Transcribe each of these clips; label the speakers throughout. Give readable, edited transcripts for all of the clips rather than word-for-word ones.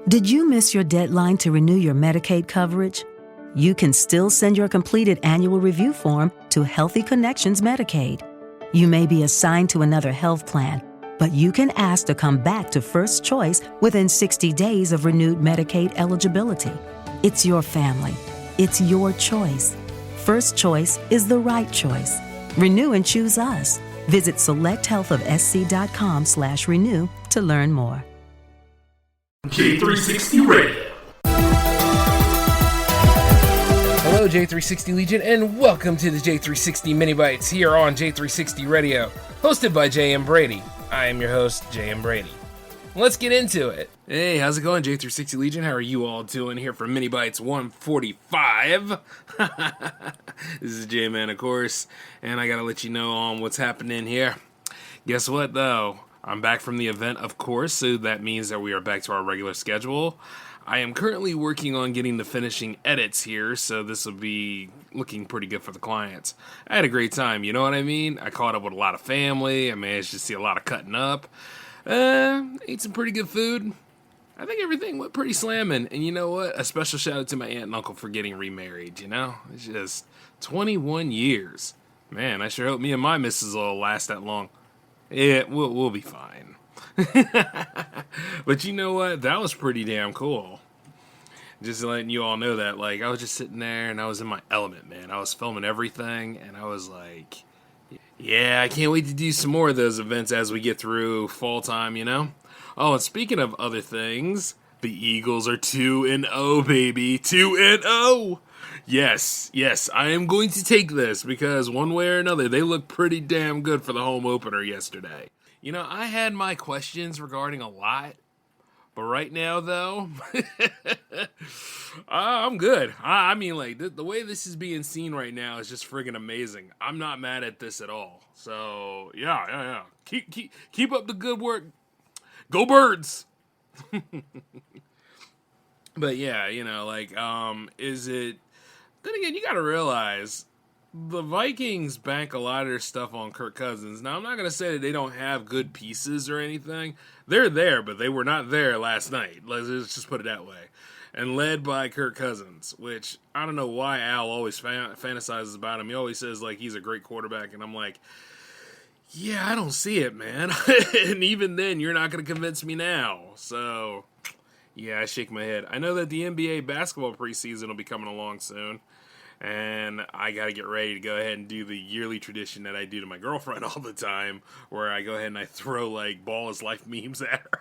Speaker 1: Did you miss your deadline to renew your Medicaid coverage? You can still send your completed annual review form to Healthy Connections Medicaid. You may be assigned to another health plan, but you can ask to come back to First Choice within 60 days of renewed Medicaid eligibility. It's your family. It's your choice. First Choice is the right choice. Renew and choose us. Visit selecthealthofsc.com/renew to learn more.
Speaker 2: J360 Radio.
Speaker 3: Hello, J360 Legion, and welcome to the J360 Mini Bites here on J360 Radio, hosted by J.M. Brady. I am your host, J.M. Brady. Let's get into it. Hey, how's it going, J360 Legion? How are you all doing here for Mini Bites 145? This is J-Man, of course, and I gotta let you know on what's happening here. Guess what, though? I'm back from the event, of course, so that means that we are back to our regular schedule. I am currently working on getting the finishing edits here, so this will be looking pretty good for the clients. I had a great time, you know what I mean? I caught up with a lot of family, I managed to see a lot of cutting up, ate some pretty good food. I think everything went pretty slamming, and you know what? A special shout out to my aunt and uncle for getting remarried, you know? It's just 21 years. Man, I sure hope me and my missus will last that long. Yeah, we'll be fine. But you know what? That was pretty damn cool. Just letting you all know that, like, I was just sitting there and I was in my element, man. I was filming everything and I was like, yeah, I can't wait to do some more of those events as we get through fall time, you know? Oh, and speaking of other things, the Eagles are 2-0, baby. 2-0. Yes, I am going to take this because one way or another, they look pretty damn good for the home opener yesterday. You know, I had my questions regarding a lot, but right now, though, I'm good. I mean, like, the way this is being seen right now is just friggin' amazing. I'm not mad at this at all. So, yeah. Keep up the good work. Go Birds! But yeah, you know, like, is it... Then again, you gotta realize, the Vikings bank a lot of their stuff on Kirk Cousins. Now, I'm not gonna say that they don't have good pieces or anything. They're there, but they were not there last night. Let's just put it that way. And led by Kirk Cousins, which, I don't know why Al always fantasizes about him. He always says, like, he's a great quarterback, and I'm like, yeah, I don't see it, man. And even then, you're not gonna convince me now. So... yeah, I shake my head. I know that the NBA basketball preseason will be coming along soon, and I got to get ready to go ahead and do the yearly tradition that I do to my girlfriend all the time, where I go ahead and I throw, like, ball is life memes at her.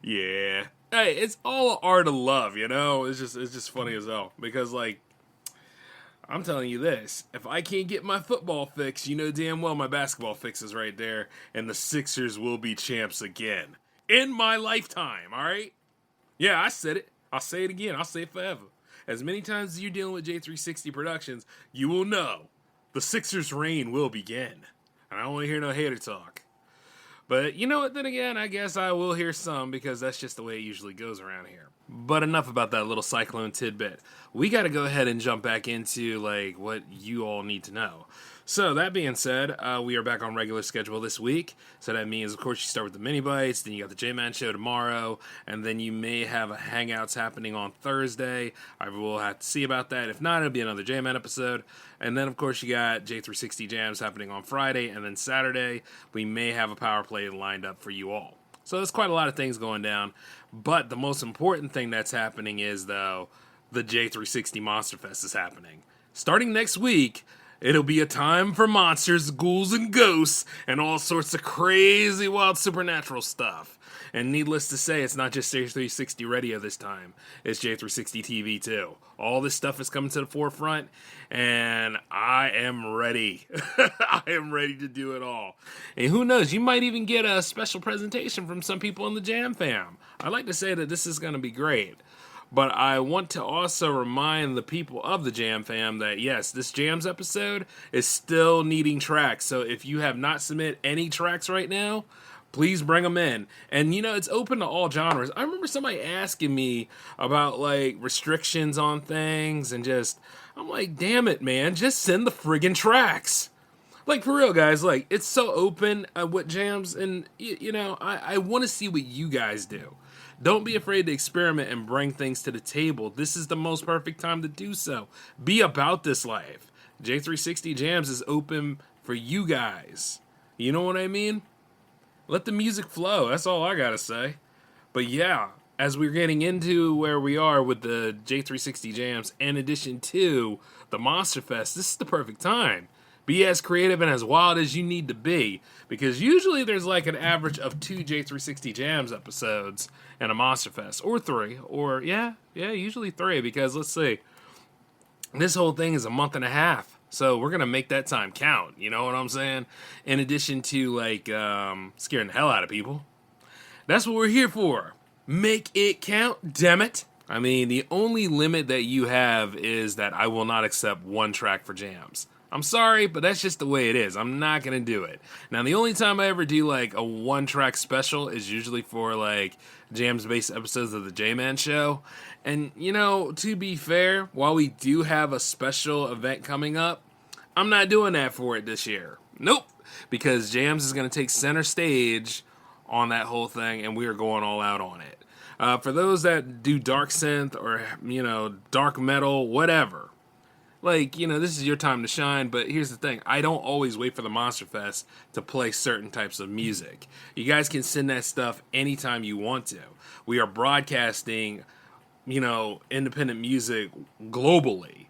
Speaker 3: Yeah. Hey, it's all art of love, you know? It's just funny as hell, because, like, I'm telling you this, if I can't get my football fix, you know damn well my basketball fix is right there, and the Sixers will be champs again. In my lifetime, all right? Yeah, I said it. I'll say it again. I'll say it forever. As many times as you're dealing with J360 Productions, you will know the Sixers' reign will begin. And I don't want to hear no hater talk. But you know what? Then again, I guess I will hear some because that's just the way it usually goes around here. But enough about that little Cyclone tidbit. We got to go ahead and jump back into, like, what you all need to know. So, that being said, we are back on regular schedule this week. So that means, of course, you start with the mini bites, then you got the J-Man show tomorrow, and then you may have a Hangouts happening on Thursday. I will have to see about that. If not, it'll be another J-Man episode. And then, of course, you got J360 Jams happening on Friday, and then Saturday, we may have a power play lined up for you all. So there's quite a lot of things going down. But the most important thing that's happening is, though, the J360 Monster Fest is happening. Starting next week, it'll be a time for monsters, ghouls, and ghosts, and all sorts of crazy, wild, supernatural stuff. And needless to say, it's not just J360 Radio this time. It's J360 TV, too. All this stuff is coming to the forefront, and I am ready. I am ready to do it all. And who knows, you might even get a special presentation from some people in the Jam Fam. I like to say that this is going to be great. But I want to also remind the people of the Jam Fam that, yes, this Jams episode is still needing tracks. So if you have not submitted any tracks right now, please bring them in. And, you know, it's open to all genres. I remember somebody asking me about, like, restrictions on things and just, I'm like, damn it, man, just send the friggin' tracks. Like, for real, guys, like, it's so open what jams, and, you know, I want to see what you guys do. Don't be afraid to experiment and bring things to the table. This is the most perfect time to do so. Be about this life. J360 Jams is open for you guys. You know what I mean? Let the music flow. That's all I gotta say. But yeah, as we're getting into where we are with the J360 Jams, in addition to the Monster Fest, this is the perfect time. Be as creative and as wild as you need to be, because usually there's like an average of 2 J360 Jams episodes and a Monster Fest, or 3, or usually 3, because let's see, this whole thing is a month and a half, so we're gonna make that time count. You know what I'm saying? In addition to like scaring the hell out of people. That's what we're here for. Make it count, damn it. I mean, the only limit that you have is that I will not accept 1 track for jams. I'm sorry, but that's just the way it is. I'm not going to do it. Now, the only time I ever do like a 1-track special is usually for like jams-based episodes of the J-Man Show. And, you know, to be fair, while we do have a special event coming up, I'm not doing that for it this year. Nope. Because jams is going to take center stage on that whole thing, and we are going all out on it. For those that do dark synth or, you know, dark metal, whatever, like, you know, this is your time to shine. But here's the thing, I don't always wait for the Monster Fest to play certain types of music. You guys can send that stuff anytime you want to. We are broadcasting, you know, independent music globally.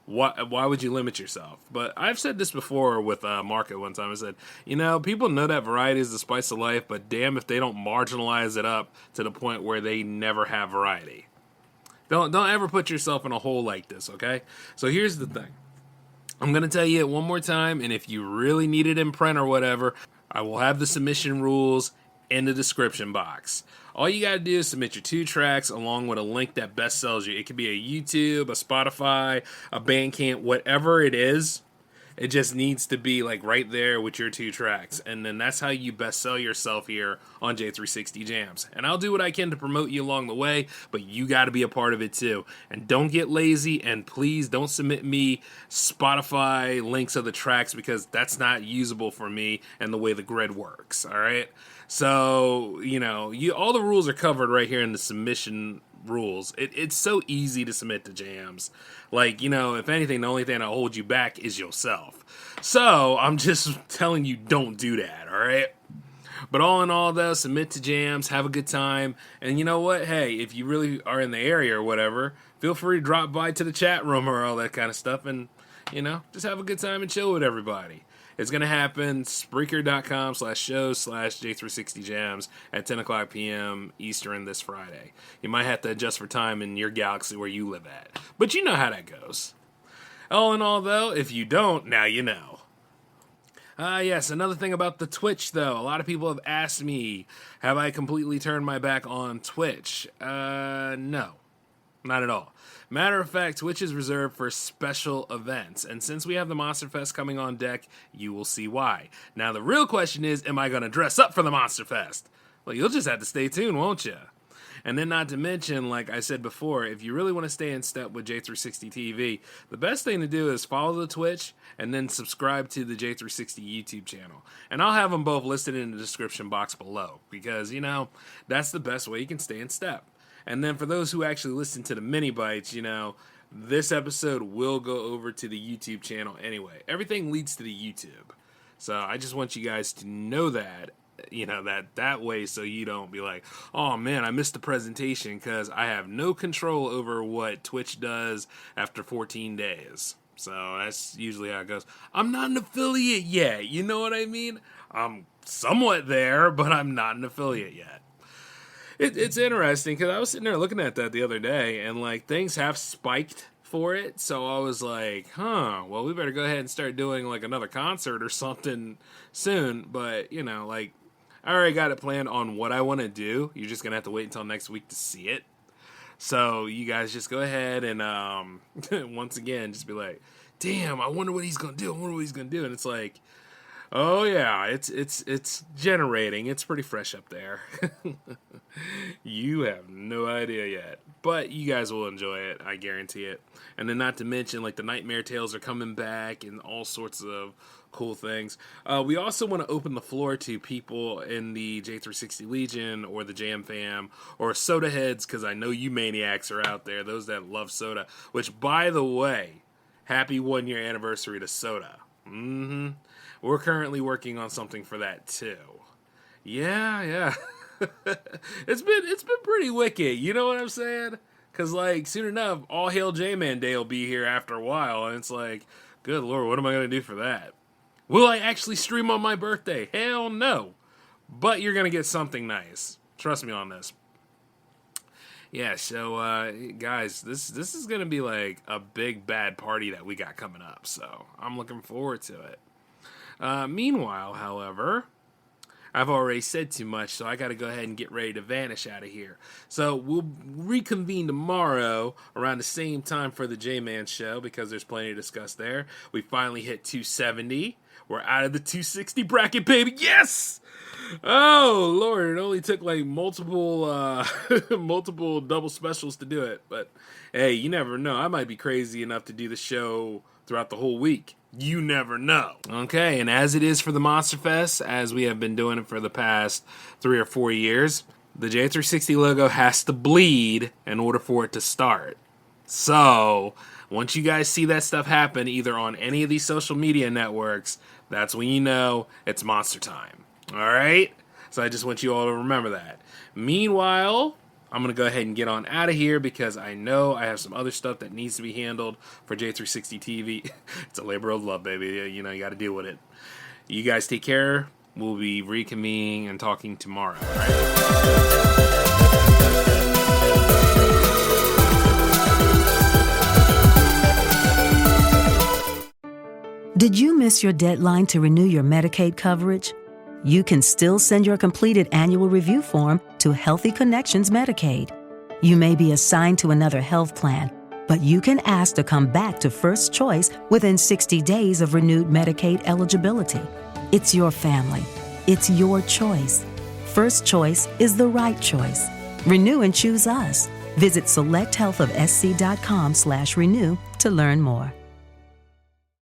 Speaker 3: Why would you limit yourself? But I've said this before with Mark at one time. I said, you know, people know that variety is the spice of life, but damn if they don't marginalize it up to the point where they never have variety. Don't ever put yourself in a hole like this, okay? So here's the thing. I'm going to tell you it one more time, and if you really need it in print or whatever, I will have the submission rules in the description box. All you got to do is submit your 2 tracks along with a link that best sells you. It could be a YouTube, a Spotify, a Bandcamp, whatever it is. It just needs to be like right there with your 2 tracks. And then that's how you best sell yourself here on J360 Jams. And I'll do what I can to promote you along the way, but you got to be a part of it too. And don't get lazy, and please don't submit me Spotify links of the tracks, because that's not usable for me and the way the grid works, all right? So, you know, all the rules are covered right here in the submission rules. It's so easy to submit to jams. Like, you know, if anything, the only thing that'll hold you back is yourself. So I'm just telling you, don't do that, all right? But all in all, though, submit to jams, have a good time. And you know what? Hey, if you really are in the area or whatever, feel free to drop by to the chat room or all that kind of stuff and, you know, just have a good time and chill with everybody. It's going to happen Spreaker.com/shows/J360Jams at 10 o'clock p.m. Eastern this Friday. You might have to adjust for time in your galaxy where you live at. But you know how that goes. All in all, though, if you don't, now you know. Yes, another thing about the Twitch, though. A lot of people have asked me, have I completely turned my back on Twitch? No, not at all. Matter of fact, Twitch is reserved for special events, and since we have the Monster Fest coming on deck, you will see why. Now, the real question is, am I going to dress up for the Monster Fest? Well, you'll just have to stay tuned, won't you? And then not to mention, like I said before, if you really want to stay in step with J360 TV, the best thing to do is follow the Twitch and then subscribe to the J360 YouTube channel. And I'll have them both listed in the description box below, because, you know, that's the best way you can stay in step. And then for those who actually listen to the mini bites, you know, this episode will go over to the YouTube channel anyway. Everything leads to the YouTube. So I just want you guys to know that, you know, that way, so you don't be like, oh man, I missed the presentation, because I have no control over what Twitch does after 14 days. So that's usually how it goes. I'm not an affiliate yet. You know what I mean? I'm somewhat there, but I'm not an affiliate yet. It's interesting, because I was sitting there looking at that the other day, and like things have spiked for it. So I was like, well, we better go ahead and start doing like another concert or something soon. But, you know, like I already got it planned on what I want to do. You're just going to have to wait until next week to see it. So you guys just go ahead and once again, just be like, damn, I wonder what he's going to do. And it's like, oh yeah, it's generating. It's pretty fresh up there. You have no idea yet. but you guys will enjoy it. I guarantee it. And then not to mention, like, the Nightmare Tales are coming back and all sorts of cool things. We also want to open the floor to people in the J360 Legion or the Jam Fam or Soda Heads, because I know you maniacs are out there, those that love soda. Which, by the way, happy 1-year anniversary to soda. We're currently working on something for that too. Yeah. It's been pretty wicked, you know what I'm saying? Because, like, soon enough, All Hail J-Man Day will be here after a while, and it's like, good Lord, what am I going to do for that? Will I actually stream on my birthday? Hell no. But you're going to get something nice. Trust me on this. Yeah, so, guys, this is going to be, like, a big, bad party that we got coming up, so I'm looking forward to it. Meanwhile, however, I've already said too much, so I got to go ahead and get ready to vanish out of here. So we'll reconvene tomorrow around the same time for the J-Man show, because there's plenty to discuss there. We finally hit 270. We're out of the 260 bracket, baby. Yes! Oh, Lord, it only took like multiple double specials to do it. But, hey, you never know. I might be crazy enough to do the show throughout the whole week. You never know. Okay, and as it is for the Monster Fest, as we have been doing it for the past 3 or 4 years, the J360 logo has to bleed in order for it to start. So, once you guys see that stuff happen, either on any of these social media networks, that's when you know it's monster time. Alright? So I just want you all to remember that. Meanwhile, I'm going to go ahead and get on out of here, because I know I have some other stuff that needs to be handled for J360 TV. It's a labor of love, baby. You know, you got to deal with it. You guys take care. We'll be reconvening and talking tomorrow. All right?
Speaker 1: Did you miss your deadline to renew your Medicaid coverage? You can still send your completed annual review form to Healthy Connections Medicaid. You may be assigned to another health plan, but you can ask to come back to First Choice within 60 days of renewed Medicaid eligibility. It's your family. It's your choice. First Choice is the right choice. Renew and choose us. Visit selecthealthofsc.com/renew to learn more.